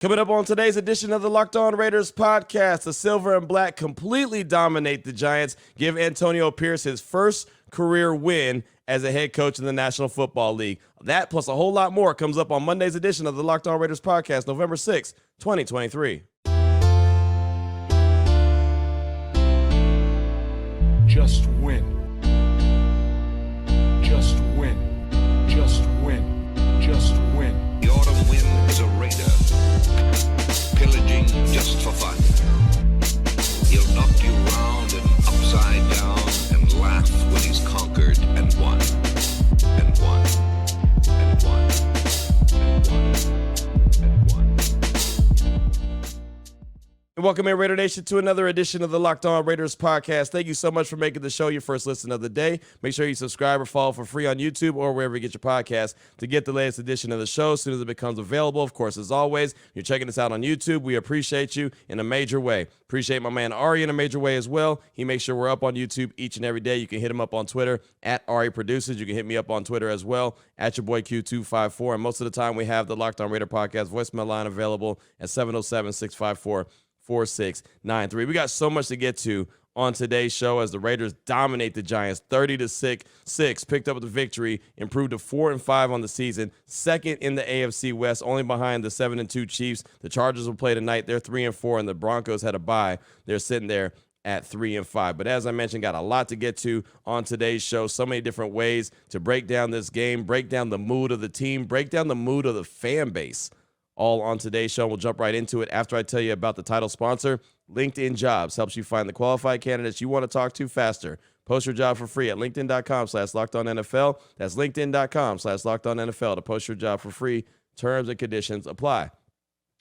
Coming up on today's edition of the Locked On Raiders podcast, the Silver and Black completely dominate the Giants, give Antonio Pierce his first career win as a head coach in the National Football League. That plus a whole lot more comes up on Monday's edition of the Locked On Raiders podcast, November 6, 2023. Just win. Just win. Just win. Just win. The autumn wind is a raider, pillaging just for fun. He'll knock you round and upside down and laugh when he's conquered and won. And won. And won. And won. And won. Welcome in, Raider Nation, to another edition of the Locked On Raiders podcast. Thank you so much for making the show your first listen of the day. Make sure you subscribe or follow for free on YouTube or wherever you get your podcast to get the latest edition of the show as soon as it becomes available. Of course, as always, you're checking us out on YouTube. We appreciate you in a major way. Appreciate my man Ari in a major way as well. He makes sure we're up on YouTube each and every day. You can hit him up on Twitter at Ari Produces. You can hit me up on Twitter as well at your boy Q254. And most of the time we have the Locked On Raider podcast voicemail line available at 707-654-4693. We got so much to get to on today's show as the Raiders dominate the Giants 30-6, picked up the victory, improved to 4-5 on the season, second in the AFC West, only behind the 7-2 Chiefs. The Chargers will play tonight. They're 3-4, and the Broncos had a bye. They're sitting there at 3-5. But as I mentioned, got a lot to get to on today's show. So many different ways to break down this game, break down the mood of the team, break down the mood of the fan base. All on today's show. We'll jump right into it after I tell you about the title sponsor. LinkedIn Jobs helps you find the qualified candidates you want to talk to faster. Post your job for free at linkedin.com/LockedOnNFL. That's linkedin.com/LockedOnNFL to post your job for free. Terms and conditions apply.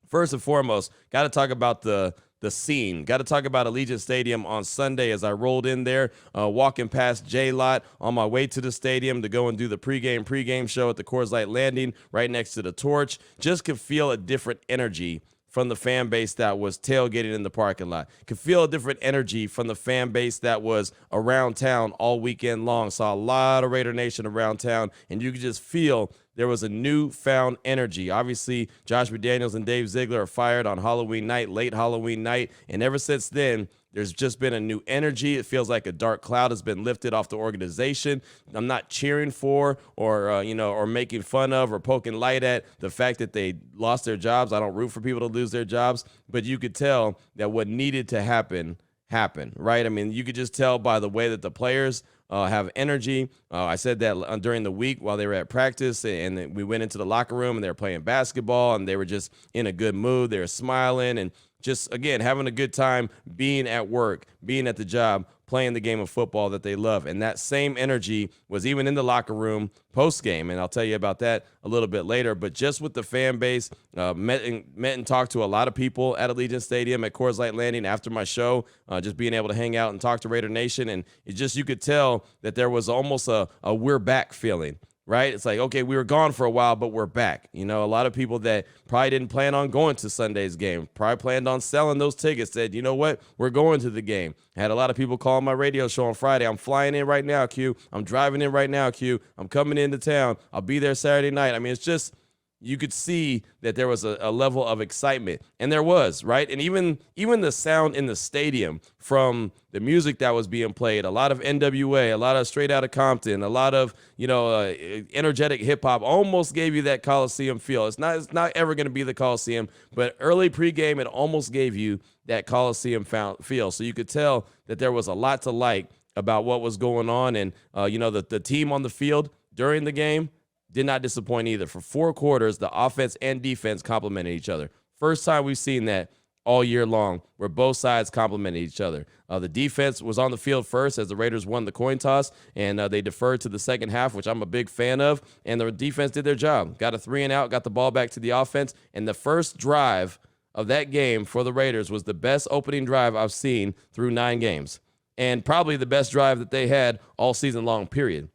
First and foremost, got to talk about the scene. Got to talk about Allegiant Stadium on Sunday as I rolled in there, walking past J-Lot on my way to the stadium to go and do the pregame show at the Coors Light Landing right next to the Torch. Just could feel a different energy from the fan base that was tailgating in the parking lot. Could feel a different energy from the fan base that was around town all weekend long. Saw a lot of Raider Nation around town, and you could just feel there was a newfound energy. Obviously, Josh McDaniels and Dave Ziegler are fired on Halloween night, late Halloween night, and ever since then, there's just been a new energy. It feels like a dark cloud has been lifted off the organization. I'm not cheering for or making fun of or poking light at the fact that they lost their jobs. I don't root for people to lose their jobs, but you could tell that what needed to happen happened, right? I mean, you could just tell by the way that the players have energy. I said that during the week while they were at practice, and we went into the locker room and they were playing basketball and they were just in a good mood. They were smiling and just, again, having a good time being at work, being at the job, playing the game of football that they love. And that same energy was even in the locker room post-game, and I'll tell you about that a little bit later. But just with the fan base, met and talked to a lot of people at Allegiant Stadium at Coors Light Landing after my show, just being able to hang out and talk to Raider Nation. And it just, you could tell that there was almost a we're back feeling. Right? It's like, okay, we were gone for a while, but we're back. You know, a lot of people that probably didn't plan on going to Sunday's game, probably planned on selling those tickets, said, you know what, we're going to the game. I had a lot of people call my radio show on Friday. I'm flying in right now, Q. I'm driving in right now, Q. I'm coming into town. I'll be there Saturday night. I mean, it's just, you could see that there was a level of excitement, and there was, right? And even the sound in the stadium from the music that was being played, a lot of NWA, a lot of Straight Outta Compton, a lot of, energetic hip hop almost gave you that Coliseum feel. It's not ever going to be the Coliseum, but early pregame, it almost gave you that Coliseum feel. So you could tell that there was a lot to like about what was going on, and the team on the field during the game did not disappoint either. For 4 quarters, the offense and defense complemented each other. First time we've seen that all year long, where both sides complimented each other. The defense was on the field first as the Raiders won the coin toss, and they deferred to the second half, which I'm a big fan of, and the defense did their job. Got a 3-and-out, got the ball back to the offense, and the first drive of that game for the Raiders was the best opening drive I've seen through 9 games, and probably the best drive that they had all season long, period.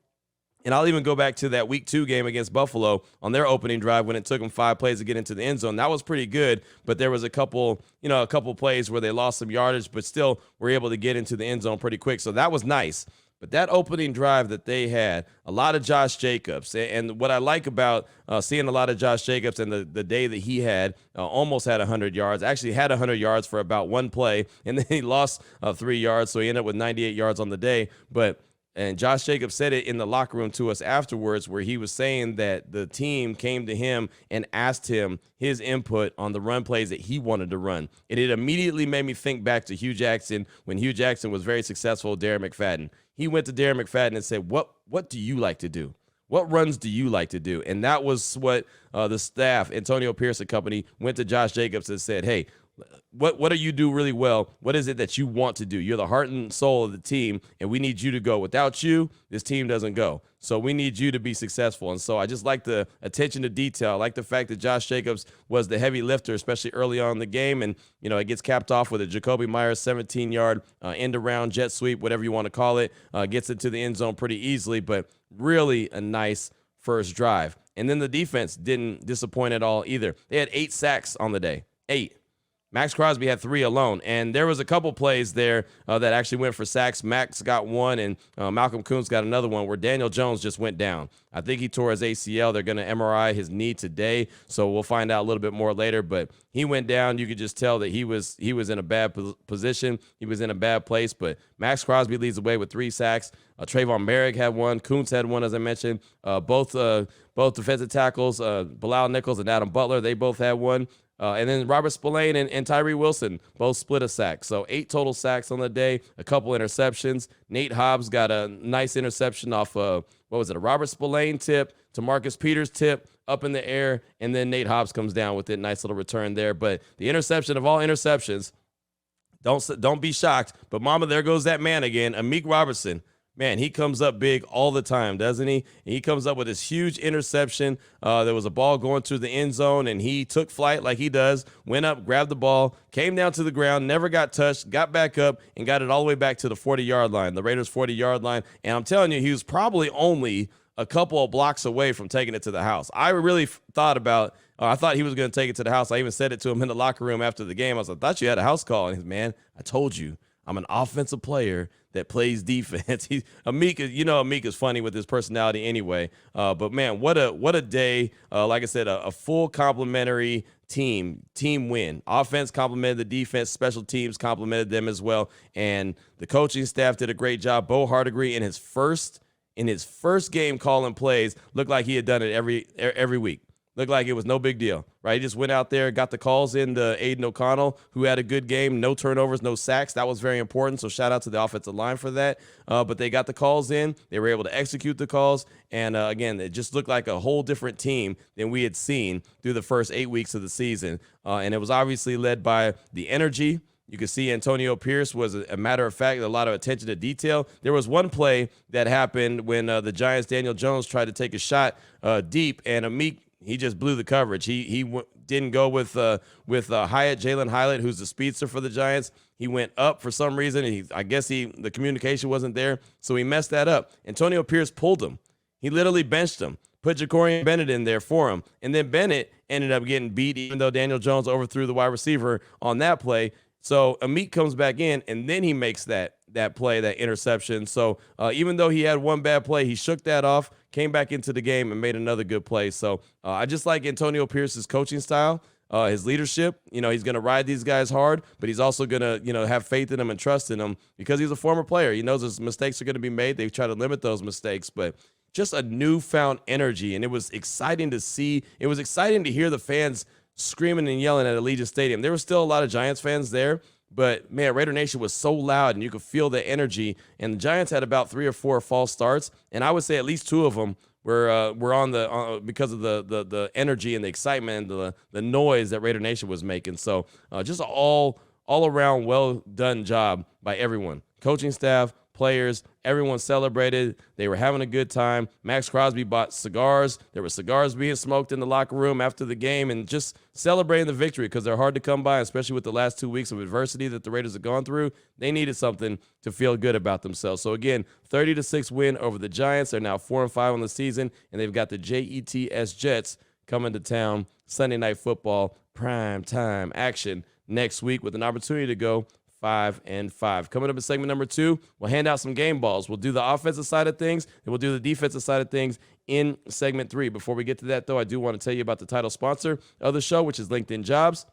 And I'll even go back to that week 2 game against Buffalo on their opening drive when it took them 5 plays to get into the end zone. That was pretty good, but there was a couple plays where they lost some yardage, but still were able to get into the end zone pretty quick. So that was nice. But that opening drive that they had, a lot of Josh Jacobs. And what I like about seeing a lot of Josh Jacobs and the day that he had, almost had 100 yards, actually had 100 yards for about one play, and then he lost 3 yards, so he ended up with 98 yards on the day. And Josh Jacobs said it in the locker room to us afterwards, where he was saying that the team came to him and asked him his input on the run plays that he wanted to run. And it immediately made me think back to Hugh Jackson when Hugh Jackson was very successful with Darren McFadden. He went to Darren McFadden and said, what do you like to do? What runs do you like to do? And that was what the staff, Antonio Pierce and company, went to Josh Jacobs and said, hey, what do you do really well? What is it that you want to do? You're the heart and soul of the team, and we need you to go. Without you, this team doesn't go. So we need you to be successful. And so I just like the attention to detail. I like the fact that Josh Jacobs was the heavy lifter, especially early on in the game. And, it gets capped off with a Jacoby Myers 17-yard end-around jet sweep, whatever you want to call it. Gets into the end zone pretty easily, but really a nice first drive. And then the defense didn't disappoint at all either. They had 8 sacks on the day. 8. Max Crosby had 3 alone, and there was a couple plays there that actually went for sacks. Max got one, and Malcolm Koonce got another one where Daniel Jones just went down. I think he tore his ACL. They're going to MRI his knee today, so we'll find out a little bit more later. But he went down. You could just tell that he was in a bad position. He was in a bad place. But Max Crosby leads the way with 3 sacks. Trayvon Merrick had one. Koonce had one, as I mentioned. Both defensive tackles, Bilal Nichols and Adam Butler, they both had one. And then Robert Spillane and Tyree Wilson both split a sack. So 8 total sacks on the day, a couple interceptions. Nate Hobbs got a nice interception off a Robert Spillane tip to Marcus Peters tip up in the air, and then Nate Hobbs comes down with it. Nice little return there. But the interception of all interceptions, don't be shocked. But mama, there goes that man again, Amik Robertson. Man, he comes up big all the time, doesn't he? And he comes up with this huge interception. There was a ball going to the end zone, and he took flight like he does, went up, grabbed the ball, came down to the ground, never got touched, got back up, and got it all the way back to the 40-yard line, the Raiders' 40-yard line. And I'm telling you, he was probably only a couple of blocks away from taking it to the house. I really thought he was going to take it to the house. I even said it to him in the locker room after the game. I thought you had a house call. And he's, man, I told you, I'm an offensive player that plays defense. Amik is funny with his personality anyway. But man, what a day. Like I said, a full complimentary team win. Offense complimented the defense. Special teams complimented them as well. And the coaching staff did a great job. Bo Hardegree in his first game calling plays looked like he had done it every week. Looked like it was no big deal, right? He just went out there, got the calls in to Aiden O'Connell, who had a good game, no turnovers, no sacks. That was very important, so shout out to the offensive line for that. But they got the calls in. They were able to execute the calls. And, again, it just looked like a whole different team than we had seen through the first 8 weeks of the season. And it was obviously led by the energy. You can see Antonio Pierce was, a matter of fact, a lot of attention to detail. There was one play that happened when the Giants' Daniel Jones tried to take a shot deep, and Amik, he just blew the coverage. He didn't go with Jalen Hyatt, who's the speedster for the Giants. He went up for some reason. I guess the communication wasn't there, so he messed that up. Antonio Pierce pulled him. He literally benched him, put Jacorian Bennett in there for him, and then Bennett ended up getting beat, even though Daniel Jones overthrew the wide receiver on that play. So Amik comes back in, and then he makes that play, that interception. So even though he had one bad play, he shook that off, came back into the game, and made another good play. So I just like Antonio Pierce's coaching style, his leadership. He's going to ride these guys hard, but he's also going to, have faith in them and trust in them because he's a former player. He knows his mistakes are going to be made. They try to limit those mistakes, but just a newfound energy, and it was exciting to see. It was exciting to hear the fans screaming and yelling at Allegiant Stadium. There were still a lot of Giants fans there, but man, Raider Nation was so loud and you could feel the energy. And the Giants had about 3 or 4 false starts, and I would say at least 2 of them were on because of the energy and the excitement and the noise that Raider Nation was making. So just all around well done job by everyone, coaching staff, players, everyone celebrated. They were having a good time. Max Crosby bought cigars. There were cigars being smoked in the locker room after the game and just celebrating the victory because they're hard to come by, especially with the last 2 weeks of adversity that the Raiders have gone through. They needed something to feel good about themselves. So, again, 30-6 win over the Giants. They're now 4-5 on the season, and they've got the Jets coming to town Sunday Night Football, prime time action next week with an opportunity to go 5 and 5. Coming up in segment number 2, we'll hand out some game balls. We'll do the offensive side of things, and we'll do the defensive side of things in segment 3. Before we get to that, though, I do want to tell you about the title sponsor of the show, which is LinkedIn Jobs.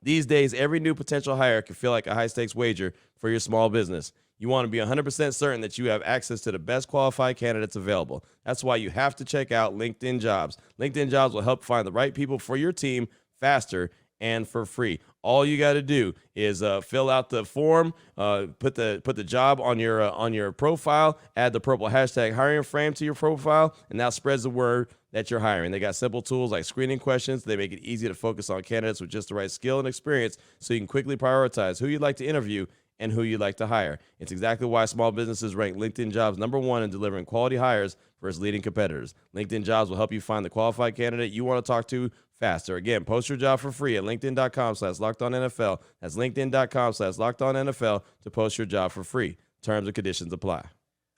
These days, every new potential hire can feel like a high-stakes wager for your small business. You want to be 100% certain that you have access to the best qualified candidates available. That's why you have to check out LinkedIn Jobs. LinkedIn Jobs will help find the right people for your team faster and for free. All you got to do is fill out the form, put the job on your profile, add the purple hashtag hiring frame to your profile, and that spreads the word that you're hiring. They got simple tools like screening questions. They make it easy to focus on candidates with just the right skill and experience so you can quickly prioritize who you'd like to interview and who you'd like to hire. It's exactly why small businesses rank LinkedIn Jobs #1 in delivering quality hires versus leading competitors. LinkedIn Jobs will help you find the qualified candidate you want to talk to faster. Again, post your job for free at linkedin.com/LockedOnNFL. That's linkedin.com/LockedOnNFL to post your job for free. Terms and conditions apply.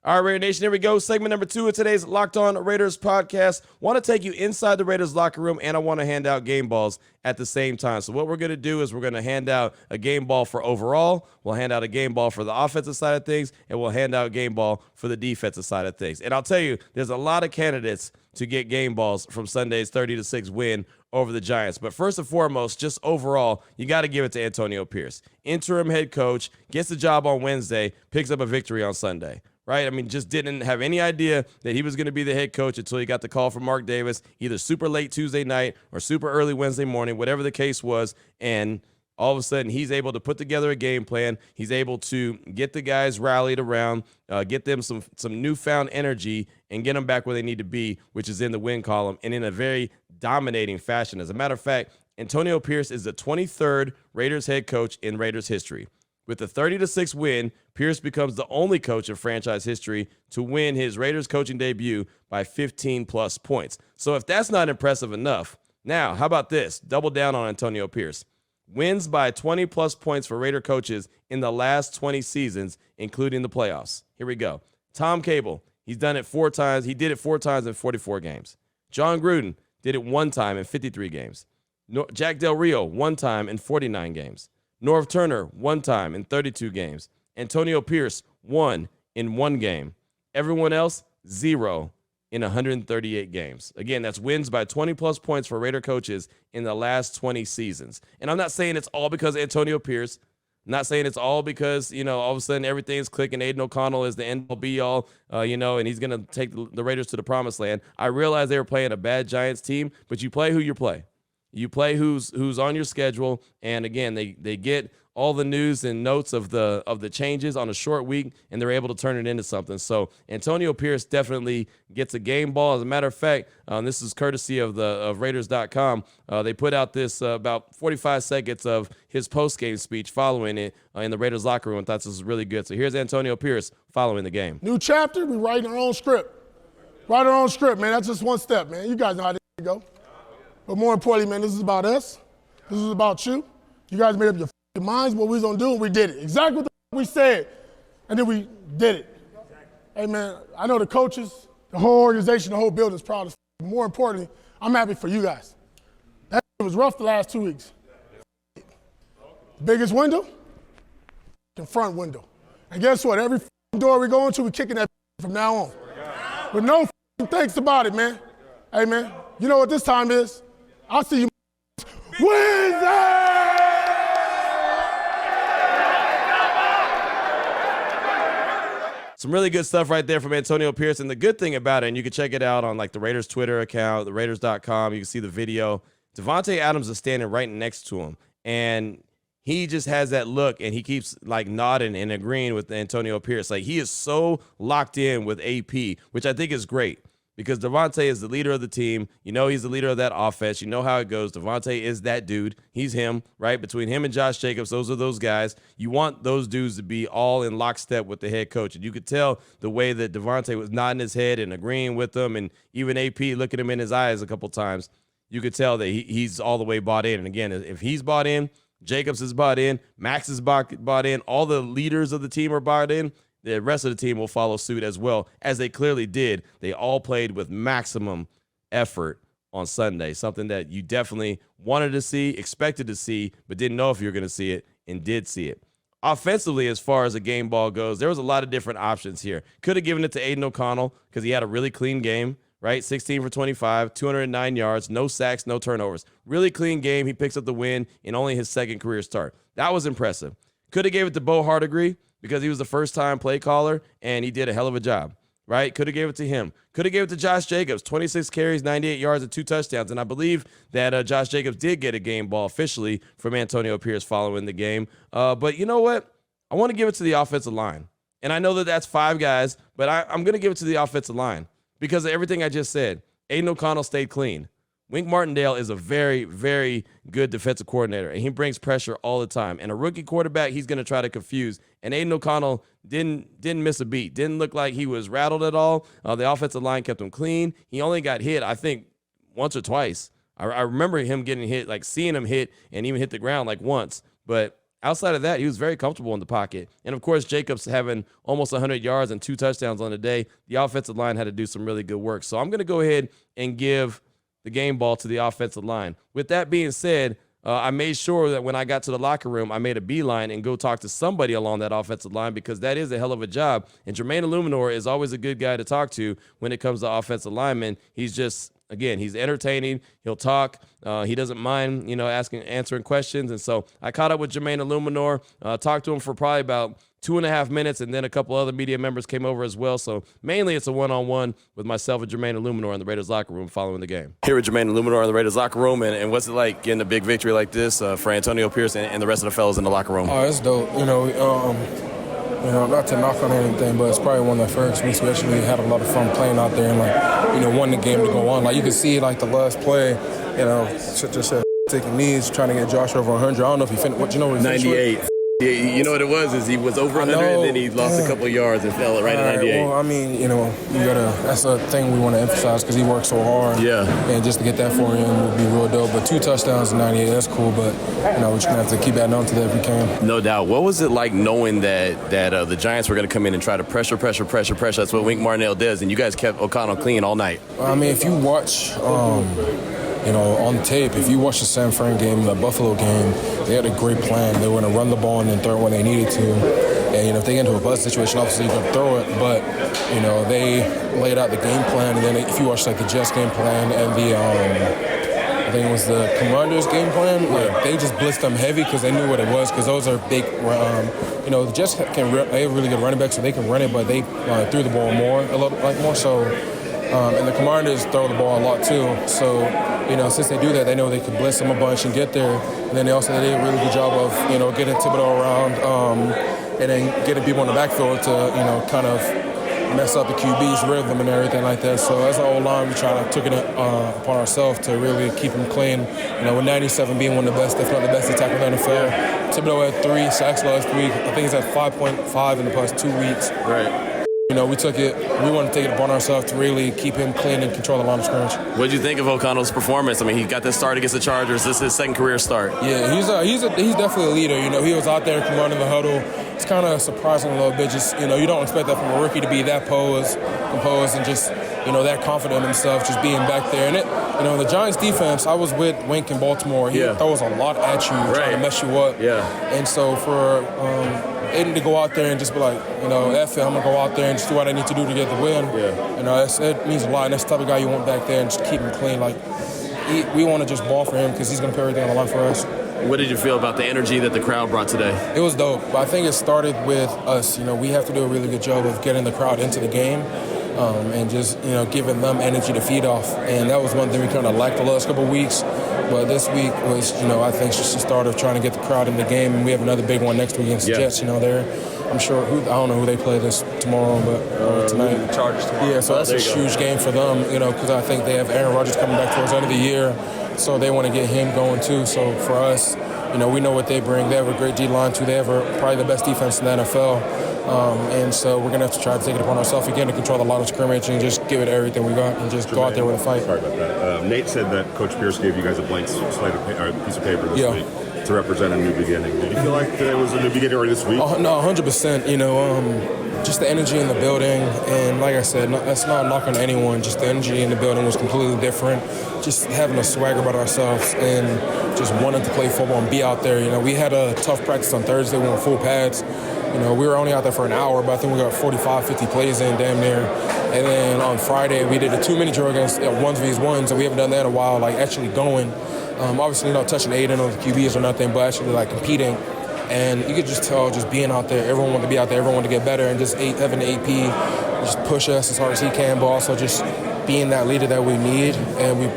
All right, Raider Nation, here we go. Segment number 2 of today's Locked On Raiders podcast. Want to take you inside the Raiders locker room, and I want to hand out game balls at the same time. So what we're going to do is we're going to hand out a game ball for overall. We'll hand out a game ball for the offensive side of things, and we'll hand out a game ball for the defensive side of things. And I'll tell you, there's a lot of candidates to get game balls from Sunday's 30-6 win over the Giants. But first and foremost, just overall, you got to give it to Antonio Pierce. Interim head coach, gets the job on Wednesday, picks up a victory on Sunday. Right? I mean, just didn't have any idea that he was going to be the head coach until he got the call from Mark Davis, either super late Tuesday night or super early Wednesday morning, whatever the case was. And all of a sudden, he's able to put together a game plan. He's able to get the guys rallied around, get them some newfound energy, and get them back where they need to be, which is in the win column and in a very dominating fashion. As a matter of fact, Antonio Pierce is the 23rd Raiders head coach in Raiders history. With the 30-6 win, Pierce becomes the only coach in franchise history to win his Raiders coaching debut by 15-plus points. So if that's not impressive enough, now how about this? Double down on Antonio Pierce. Wins by 20-plus points for Raider coaches in the last 20 seasons, including the playoffs. Here we go. Tom Cable, he's done it 4 times. He did it 4 times in 44 games. John Gruden did it 1 time in 53 games. Jack Del Rio, 1 time in 49 games. Norv Turner, 1 time in 32 games. Antonio Pierce, 1 in 1 game. Everyone else, 0 in 138 games. Again, that's wins by 20-plus points for Raider coaches in the last 20 seasons. And I'm not saying it's all because of Antonio Pierce. I'm not saying it's all because, all of a sudden everything's clicking. Aiden O'Connell is the end-all, be-all, and he's going to take the Raiders to the promised land. I realize they were playing a bad Giants team, but you play who you play. You play who's on your schedule, and again, they get all the news and notes of the changes on a short week, and they're able to turn it into something. So Antonio Pierce definitely gets a game ball. As a matter of fact, this is courtesy of Raiders.com. They put out this about 45 seconds of his post-game speech following it in the Raiders locker room. I thought this was really good. So here's Antonio Pierce following the game. New chapter, we writing our own script. Write our own script, man. That's just one step, man. You guys know how this go. But more importantly, man, this is about us. This is about you. You guys made up your minds what we was going to do, and we did it. Exactly what we said, and then we did it. Hey, man, I know the coaches, the whole organization, the whole building is proud of us. More importantly, I'm happy for you guys. That was rough the last 2 weeks. Biggest window, the front window. And guess what? Every door we go into, we're kicking that from now on. With no thanks about it, man. Hey, man, you know what this time is? I'll see you Wednesday! Some really good stuff right there from Antonio Pierce. And the good thing about it, and you can check it out on the Raiders Twitter account, the Raiders.com. You can see the video. Devontae Adams is standing right next to him. And he just has that look, and he keeps nodding and agreeing with Antonio Pierce. He is so locked in with AP, which I think is great. Because Devontae is the leader of the team. He's the leader of that offense. You know how it goes. Devontae is that dude. He's him, right? Between him and Josh Jacobs, those are those guys. You want those dudes to be all in lockstep with the head coach. And you could tell the way that Devontae was nodding his head and agreeing with them, and even AP looking him in his eyes a couple times. You could tell that he's all the way bought in. And again, if he's bought in, Jacobs is bought in, Max is bought in, all the leaders of the team are bought in. The rest of the team will follow suit as well, as they clearly did. They all played with maximum effort on Sunday, something that you definitely wanted to see, expected to see, but didn't know if you were going to see it, and did see it. offensively, as far as the game ball goes, there was a lot of different options here. Could have given it to Aiden O'Connell because he had a really clean game, right? 16 for 25, 209 yards, no sacks, no turnovers. Really clean game. He picks up the win in only his second career start. That was impressive. Could have gave it to Bo Hardigree because he was the first-time play caller, and he did a hell of a job, right? Could have gave it to him. Could have gave it to Josh Jacobs, 26 carries, 98 yards, and 2 touchdowns. And I believe that Josh Jacobs did get a game ball officially from Antonio Pierce following the game. But you know what? I want to give it to the offensive line. And I know that that's 5 guys, but I'm going to give it to the offensive line because of everything I just said. Aiden O'Connell stayed clean. Wink Martindale is a very, very good defensive coordinator, and he brings pressure all the time. And a rookie quarterback, he's going to try to confuse. And Aiden O'Connell didn't miss a beat. Didn't look like he was rattled at all. The offensive line kept him clean. He only got hit, I think, once or twice. I remember him getting hit, like seeing him hit and even hit the ground like once. But outside of that, he was very comfortable in the pocket. And, of course, Jacobs having almost 100 yards and 2 touchdowns on the day, the offensive line had to do some really good work. So I'm going to go ahead and give the game ball to the offensive line. With that being said, I made sure that when I got to the locker room, I made a beeline and go talk to somebody along that offensive line because that is a hell of a job. And Jermaine Illuminor is always a good guy to talk to when it comes to offensive linemen. He's just, again, he's entertaining. He'll talk. He doesn't mind, answering questions. And so I caught up with Jermaine Illuminor, talked to him for probably about 2.5 minutes, and then a couple other media members came over as well. So mainly it's a one-on-one with myself and Jermaine Illuminor in the Raiders locker room following the game. Here with Jermaine Illuminor in the Raiders locker room, and what's it like getting a big victory like this for Antonio Pierce and the rest of the fellas in the locker room? Oh, it's dope. Not to knock on anything, but it's probably one of the first weeks we actually had a lot of fun playing out there and, won the game to go on. Like, you can see, like, the last play, just said taking knees, trying to get Josh over 100. I don't know if he finished. What, you know what he finished 98. with? Yeah, you know what it was? Is he was over 100 and then he lost a couple of yards and fell right at 98. Well, I mean, that's a thing we want to emphasize because he worked so hard. Yeah. And just to get that for him would be real dope. But 2 touchdowns in 98, that's cool. But, we're just going to have to keep adding on to that if we can. No doubt. What was it like knowing that the Giants were going to come in and try to pressure? That's what Wink Martindale does. And you guys kept O'Connell clean all night. I mean, if you watch on tape, if you watch the San Fran game, the Buffalo game, they had a great plan. They were going to run the ball and then throw it when they needed to. And, if they get into a buzz situation, obviously you're going to throw it. But, they laid out the game plan. And then if you watch, the Jets game plan and I think it was the Commanders game plan, they just blitzed them heavy because they knew what it was because those are big, the Jets they have really good running backs, so they can run it, but they threw the ball more so. And the Commanders throw the ball a lot too. So, since they do that, they know they can blitz them a bunch and get there. And then they also did a really good job of, getting Thibodeau around and then getting people in the backfield to, kind of mess up the QB's rhythm and everything like that. So as an O-line, we took it upon ourselves to really keep him clean. With 97 being one of the best, if not the best attacker in the NFL. Thibodeau had 3 sacks last week. I think he's at 5.5 in the past 2 weeks. Right. We wanted to take it upon ourselves to really keep him clean and control the line of scrimmage. What did you think of O'Connell's performance? I mean, he got this start against the Chargers. This is his second career start. Yeah, he's definitely a leader. He was out there commanding the huddle. It's kind of surprising a little bit. Just, you don't expect that from a rookie to be that composed and just, that confident in himself, just being back there. And the Giants defense, I was with Wink in Baltimore. He throws a lot at you, trying to mess you up. Yeah. And so for Aiden to go out there and just be like, F it, I'm going to go out there and just do what I need to do to get the win. Yeah. It means a lot. And that's the type of guy you want back there and just keep him clean. We want to just ball for him because he's going to put everything on the line for us. What did you feel about the energy that the crowd brought today? It was dope. I think it started with us. We have to do a really good job of getting the crowd into the game and just, giving them energy to feed off. And that was one thing we kind of lacked the last couple of weeks. But this week was, I think just the start of trying to get the crowd in the game. And we have another big one next week against the Jets. I'm sure, I don't know who they play this tomorrow, but tonight. Chargers tomorrow. Yeah, so that's a huge game for them, because I think they have Aaron Rodgers coming back towards the end of the year. So they want to get him going too. So for us, we know what they bring. They have a great D-line too. They have probably the best defense in the NFL. And so we're going to have to try to take it upon ourselves again to control the line of scrimmage and just give it everything we got and just go out there with a fight. Sorry about that. Nate said that Coach Pierce gave you guys a blank slate of piece of paper this week to represent a new beginning. Did you feel like today was a new beginning already this week? No, 100%. just the energy in the building. And like I said, that's not a knock on anyone. Just the energy in the building was completely different. Just having a swagger about ourselves and just wanting to play football and be out there. You know, we had a tough practice on Thursday. We went full pads. You know, we were only out there for an hour, but I think we got 45, 50 plays in damn near. And then on Friday, we did a 2-minute drill against 1v1s, and we haven't done that in a while, like actually going. Obviously, not touching Aiden or the QBs or nothing, but actually like competing. And you could just tell, just being out there, everyone wanted to be out there, everyone wanted to get better, and just having the AP just push us as hard as he can, but also just being that leader that we need. And we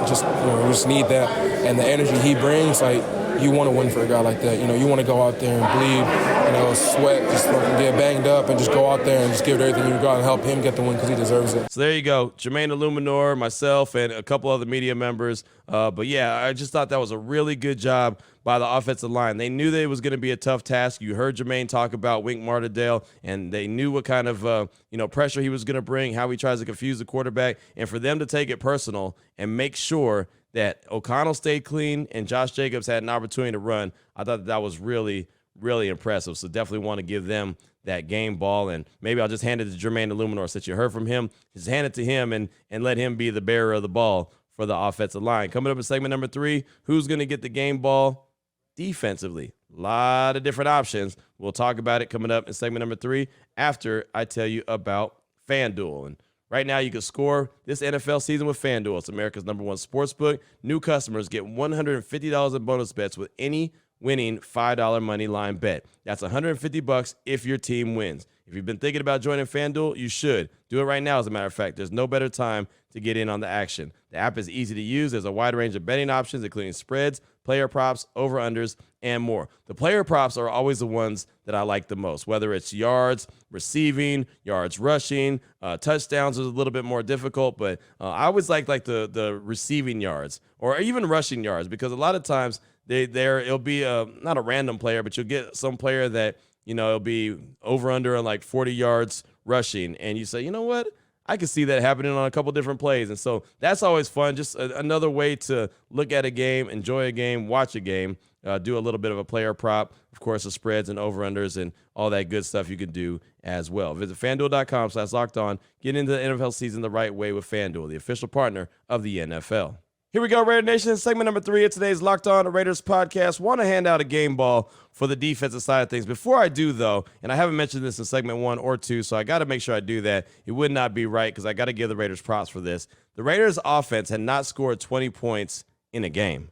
just need that. And the energy he brings, like, you want to win for a guy like that. You know, you want to go out there and bleed, sweat, just fucking get banged up and just go out there and just give it everything you got and help him get the win because he deserves it. So there you go. Jermaine Illuminor, myself, and a couple other media members. But yeah, I just thought that was a really good job by the offensive line. They knew that it was going to be a tough task. You heard Jermaine talk about Wink Martindale, and they knew what kind of pressure he was going to bring, how he tries to confuse the quarterback, and for them to take it personal and make sure that O'Connell stayed clean and Josh Jacobs had an opportunity to run. I thought that was really, really impressive. So definitely want to give them that game ball. And maybe I'll just hand it to Jermaine Illuminor since you heard from him. Just hand it to him and let him be the bearer of the ball for the offensive line. Coming up in segment number 3, who's going to get the game ball defensively? A lot of different options. We'll talk about it coming up in segment number 3 after I tell you about FanDuel. And right now, you can score this NFL season with FanDuel. It's America's #1 sportsbook. New customers get $150 in bonus bets with any winning $5 money line bet. That's $150 if your team wins. If you've been thinking about joining FanDuel, you should. Do it right now, as a matter of fact. There's no better time to get in on the action. The app is easy to use. There's a wide range of betting options, including spreads, player props, over-unders, and more. The player props are always the ones that I like the most, whether it's yards receiving, yards rushing, touchdowns is a little bit more difficult, but I always like the receiving yards or even rushing yards, because a lot of times it'll be not a random player, but you'll get some player that, it'll be over-under on like 40 yards rushing, and you say, you know what? I can see that happening on a couple different plays. And so that's always fun. Just another way to look at a game, enjoy a game, watch a game, do a little bit of a player prop. Of course, the spreads and over-unders and all that good stuff you can do as well. Visit FanDuel.com/LockedOn. Get into the NFL season the right way with FanDuel, the official partner of the NFL. Here we go, Raider Nation. Segment number 3 of today's Locked On Raiders podcast. Want to hand out a game ball for the defensive side of things. Before I do, though, and I haven't mentioned this in segment 1 or 2, so I got to make sure I do that. It would not be right because I got to give the Raiders props for this. The Raiders' offense had not scored 20 points in a game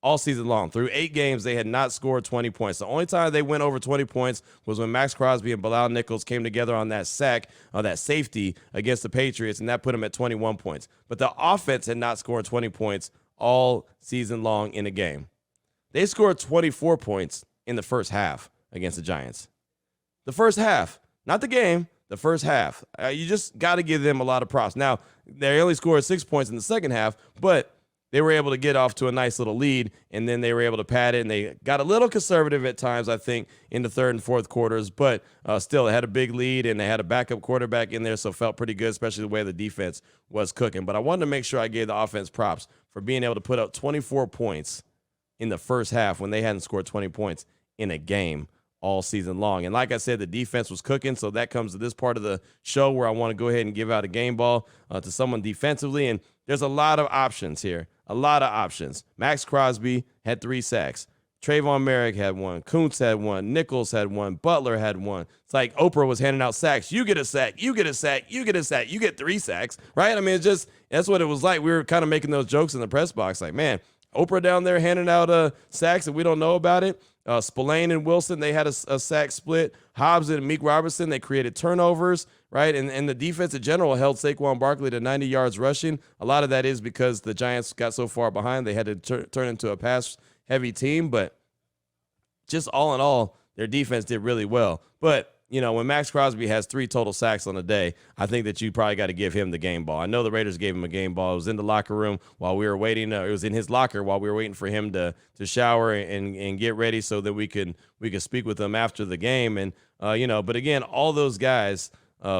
all season long. Through 8 games, they had not scored 20 points. The only time they went over 20 points was when Max Crosby and Bilal Nichols came together on that sack, that safety against the Patriots, and that put them at 21 points. But the offense had not scored 20 points all season long in a game. They scored 24 points in the first half against the Giants. The first half, not the game, the first half. You just got to give them a lot of props. Now, they only scored 6 points in the second half, but they were able to get off to a nice little lead, and then they were able to pad it, and they got a little conservative at times, I think, in the third and fourth quarters, but still, they had a big lead, and they had a backup quarterback in there, so it felt pretty good, especially the way the defense was cooking. But I wanted to make sure I gave the offense props for being able to put up 24 points in the first half when they hadn't scored 20 points in a game all season long. And like I said, the defense was cooking, so that comes to this part of the show where I want to go ahead and give out a game ball to someone defensively, and there's a lot of options here. A lot of options. Max Crosby had 3 sacks. Trayvon Merrick had 1. Kuntz had 1. Nichols had 1. Butler had 1. It's like Oprah was handing out sacks. You get a sack. You get a sack. You get a sack. You get 3 sacks, right? I mean, that's what it was like. We were kind of making those jokes in the press box. Like, man, Oprah down there handing out sacks and we don't know about it. Spillane and Wilson, they had a sack split. Hobbs and Meek Robertson, they created turnovers, right? And the defense in general held Saquon Barkley to 90 yards rushing. A lot of that is because the Giants got so far behind, they had to turn into a pass-heavy team. But just all in all, their defense did really well. But, when Max Crosby has 3 total sacks on a day, I think that you probably got to give him the game ball. I know the Raiders gave him a game ball. It was in the locker room while we were waiting. It was in his locker while we were waiting for him to shower and get ready so that we could speak with him after the game. And, but again, all those guys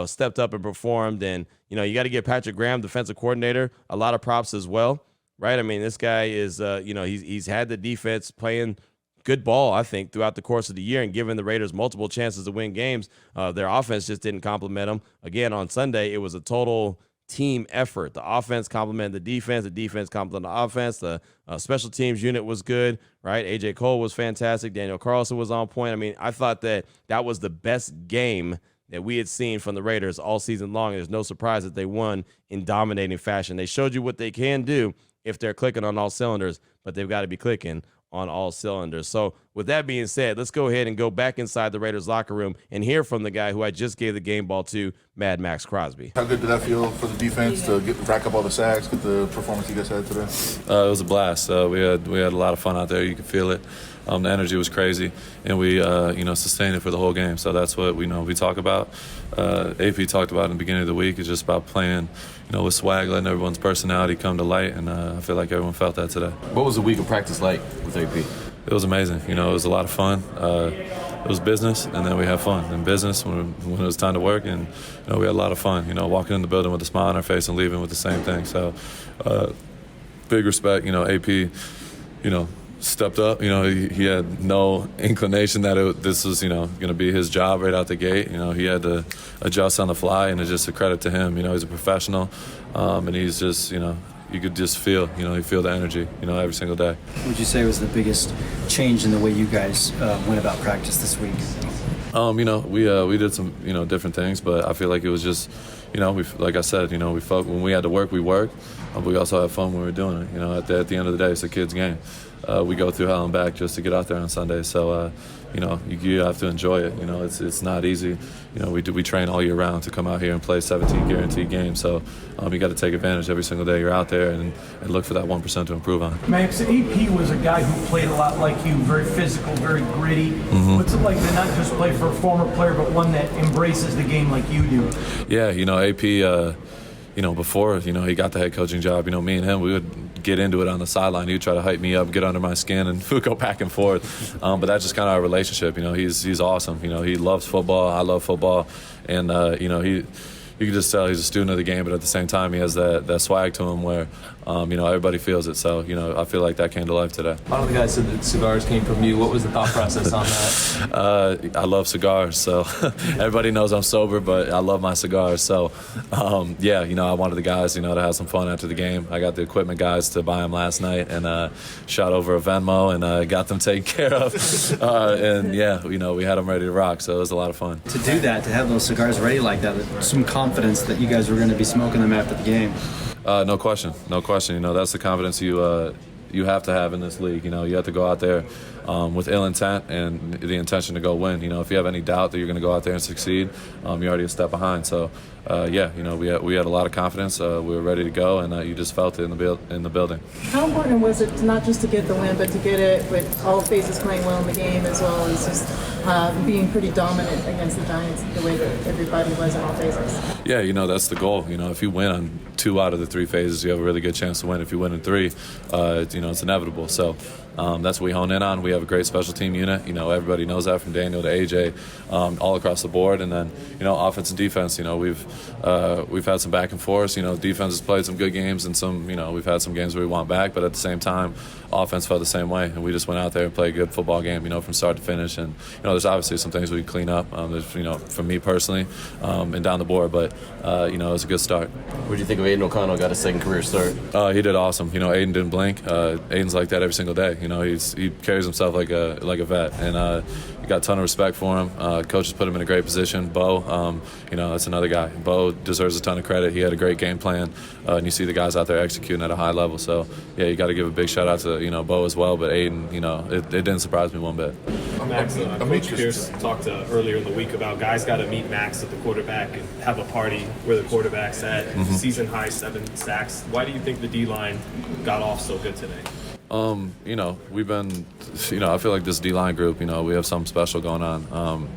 stepped up and performed. And, you got to give Patrick Graham, defensive coordinator, a lot of props as well, right? I mean, this guy is, he's had the defense playing good ball, I think, throughout the course of the year and giving the Raiders multiple chances to win games. Their offense just didn't complement them. Again, on Sunday, it was a total team effort. The offense complemented the defense complemented the offense. The special teams unit was good, right? A.J. Cole was fantastic. Daniel Carlson was on point. I mean, I thought that was the best game that we had seen from the Raiders all season long. There's no surprise that they won in dominating fashion. They showed you what they can do if they're clicking on all cylinders, but they've got to be clicking on all cylinders. So with that being said, let's go ahead and go back inside the Raiders locker room and hear from the guy who I just gave the game ball to, Mad Max Crosby. How good did that feel for the defense to rack up all the sacks, get the performance you guys had today? It was a blast. We had a lot of fun out there. You could feel it. The energy was crazy, and we sustained it for the whole game. So that's what we talk about. AP talked about in the beginning of the week. It's just about playing, with swag, letting everyone's personality come to light, and I feel like everyone felt that today. What was the week of practice like with AP? It was amazing. It was a lot of fun. It was business, and then we had fun. In business, when it was time to work, and we had a lot of fun. Walking in the building with a smile on our face and leaving with the same thing. So, big respect. AP, stepped up. He had no inclination that this was, going to be his job right out the gate. He had to adjust on the fly, and it's just a credit to him. He's a professional, and he's just, you could just feel, you feel the energy, every single day. What would you say was the biggest change in the way you guys went about practice this week? We did some, different things, but I feel like it was just, like I said, we felt when we had to work, we worked, but we also had fun when we were doing it. At the end of the day, it's a kid's game. We go through hell and back just to get out there on Sunday. So, you have to enjoy it. It's not easy. We train all year round to come out here and play 17 guaranteed games. So you got to take advantage every single day you're out there and look for that 1% to improve on. Max, AP was a guy who played a lot like you, very physical, very gritty. Mm-hmm. What's it like to not just play for a former player, but one that embraces the game like you do? Yeah, AP, before, he got the head coaching job, me and him, we would get into it on the sideline. He would try to hype me up, get under my skin, and we would go back and forth. But that's just kind of our relationship. He's awesome. He loves football. I love football. And, you can just tell he's a student of the game, but at the same time, he has that swag to him where, everybody feels it. So, I feel like that came to life today. A lot of the guys said that cigars came from you. What was the thought process on that? I love cigars. So everybody knows I'm sober, but I love my cigars. So, I wanted the guys, to have some fun after the game. I got the equipment guys to buy them last night and shot over a Venmo and got them taken care of. We had them ready to rock. So it was a lot of fun. To do that, to have those cigars ready like that, some confidence that you guys were going to be smoking them after the game. No question. That's the confidence you have to have in this league. You have to go out there with ill intent and the intention to go win. If you have any doubt that you're going to go out there and succeed, you're already a step behind. So, we had a lot of confidence. We were ready to go, and you just felt it in the building. How important was it not just to get the win, but to get it with all phases playing well in the game, as well as just being pretty dominant against the Giants the way that everybody was in all phases? Yeah, that's the goal. If you win on 2 out of the 3 phases, you have a really good chance to win. If you win in 3, it's inevitable. So that's what we hone in on. We have a great special team unit. Everybody knows that, from Daniel to AJ, all across the board. And then, offense and defense. We've had some back and forth. Defense has played some good games, and some, we've had some games where we want back. But at the same time, offense felt the same way, and we just went out there and played a good football game, from start to finish. And there's obviously some things we can clean up. There's, from me personally, and down the board. But it was a good start. What do you think of Aiden O'Connell? Got a second career start. He did awesome. Aiden didn't blink. Aiden's like that every single day. He carries himself like a vet, and you got a ton of respect for him. Coaches put him in a great position. Bo, that's another guy. Bo deserves a ton of credit. He had a great game plan, and you see the guys out there executing at a high level. So you got to give a big shout out to Bo as well. But Aiden, it didn't surprise me one bit. Max, Coach Pierce talked earlier in the week about guys got to meet Max at the quarterback and have a party where the quarterback's at. Mm-hmm. Season high 7 sacks. Why do you think the D-line got off so good today? We've been, I feel like this D-line group, we have something special going on.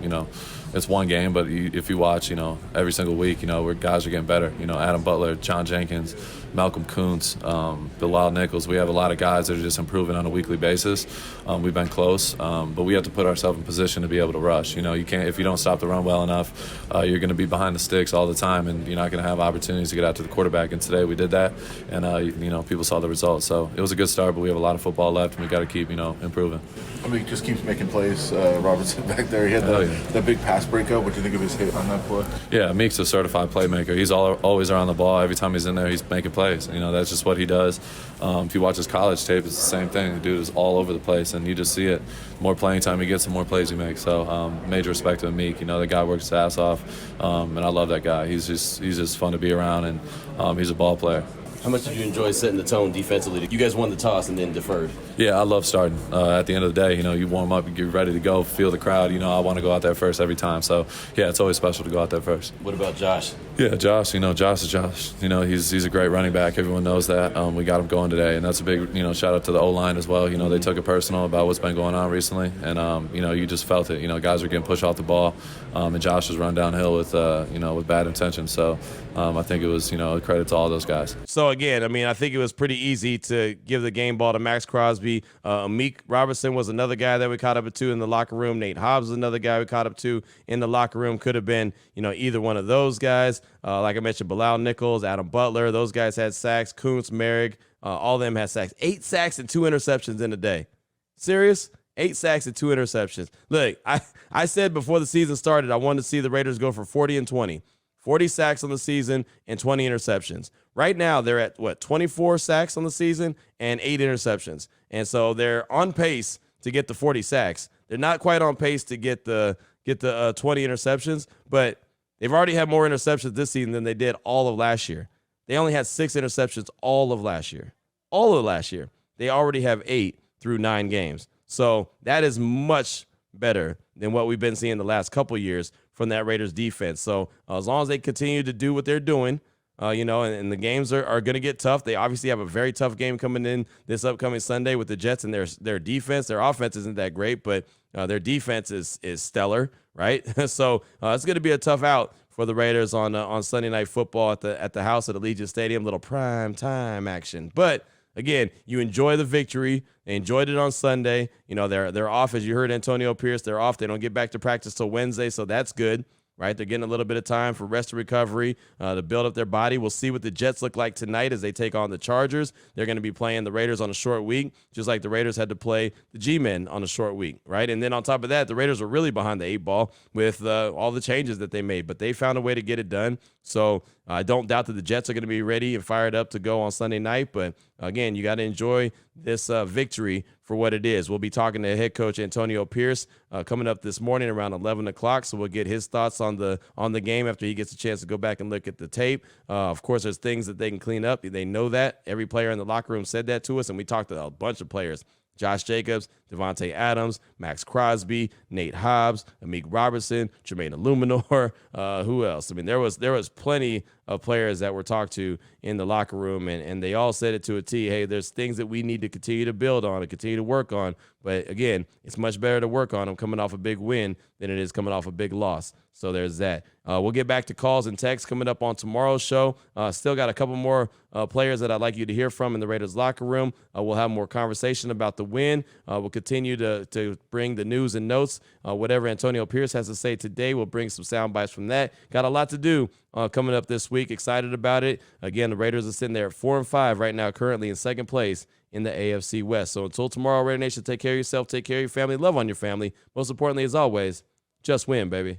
It's one game, but if you watch, every single week, where guys are getting better. Adam Butler, John Jenkins, Malcolm Kuntz, Bilal Nichols. We have a lot of guys that are just improving on a weekly basis. We've been close, but we have to put ourselves in position to be able to rush. You can't, if you don't stop the run well enough, you're going to be behind the sticks all the time, and you're not going to have opportunities to get out to the quarterback. And today we did that, and people saw the results. So it was a good start, but we have a lot of football left, and we got to keep improving. I mean, he just keeps making plays. Robertson back there, he had that big pass breakup. What do you think of his hit on that play? Yeah, Meek's a certified playmaker. He's always around the ball. Every time he's in there, he's making plays. That's just what he does. If you watch his college tape, it's the same thing. The dude is all over the place, and you just see it. The more playing time he gets, the more plays he makes. So major respect to Meek. The guy works his ass off, and I love that guy. He's just fun to be around, and he's a ball player. How much did you enjoy setting the tone defensively? You guys won the toss and then deferred. Yeah, I love starting. At the end of the day, you warm up, you get ready to go, feel the crowd. I want to go out there first every time. So, yeah, it's always special to go out there first. What about Josh? Yeah, Josh. Josh is Josh. He's a great running back. Everyone knows that. We got him going today, and that's a big, shout out to the O-line as well. They took it personal about what's been going on recently, and you just felt it. Guys are getting pushed off the ball, and Josh was run downhill with bad intentions. So, I think it was a credit to all those guys. So again, I think it was pretty easy to give the game ball to Max Crosby. Meek Robertson was another guy that we caught up to in the locker room. Nate Hobbs was another guy we caught up to in the locker room. Could have been, either one of those guys. Like I mentioned, Bilal Nichols, Adam Butler, those guys had sacks. Kuntz, Merrick, all of them had sacks. 8 sacks and 2 interceptions in a day. Serious? 8 sacks and 2 interceptions. Look, I said before the season started, I wanted to see the Raiders go for 40 and 20. 40 sacks on the season and 20 interceptions. Right now, they're at, 24 sacks on the season and 8 interceptions. And so they're on pace to get the 40 sacks. They're not quite on pace to get the 20 interceptions, but they've already had more interceptions this season than they did all of last year. They only had 6 interceptions all of last year. All of last year. They already have 8 through 9 games. So that is much better than what we've been seeing the last couple years from that Raiders defense. So as long as they continue to do what they're doing, and the games are going to get tough. They obviously have a very tough game coming in this upcoming Sunday with the Jets and their defense. Their offense isn't that great, but their defense is stellar, right? So it's going to be a tough out for the Raiders on Sunday Night Football at the house at Allegiant Stadium. Little prime time action, but again, you enjoy the victory. They enjoyed it on Sunday. They're off, as you heard Antonio Pierce. They're off. They don't get back to practice till Wednesday, so that's good, right? They're getting a little bit of time for rest and recovery to build up their body. We'll see what the Jets look like tonight as they take on the Chargers. They're going to be playing the Raiders on a short week, just like the Raiders had to play the G-Men on a short week, right? And then on top of that, the Raiders were really behind the 8 ball with all the changes that they made, but they found a way to get it done. So I don't doubt that the Jets are going to be ready and fired up to go on Sunday night. But, again, you got to enjoy this victory for what it is. We'll be talking to head coach Antonio Pierce coming up this morning around 11 o'clock. So we'll get his thoughts on the game after he gets a chance to go back and look at the tape. Of course, there's things that they can clean up. They know that. Every player in the locker room said that to us, and we talked to a bunch of players. Josh Jacobs, Devontae Adams, Max Crosby, Nate Hobbs, Amik Robertson, Jermaine Illuminor. Who else? There was plenty of players that were talked to in the locker room, and they all said it to a T. Hey, there's things that we need to continue to build on and continue to work on. But, again, it's much better to work on them coming off a big win than it is coming off a big loss. So there's that. We'll get back to calls and texts coming up on tomorrow's show. Still got a couple more players that I'd like you to hear from in the Raiders locker room. We'll have more conversation about the win. We'll continue to bring the news and notes. Whatever Antonio Pierce has to say today, we'll bring some sound bites from that. Got a lot to do coming up this week. Excited about it. Again, the Raiders are sitting there at 4-5 right now, currently in second place in the AFC West. So until tomorrow, Raider Nation, take care of yourself, take care of your family, love on your family. Most importantly, as always, just win, baby.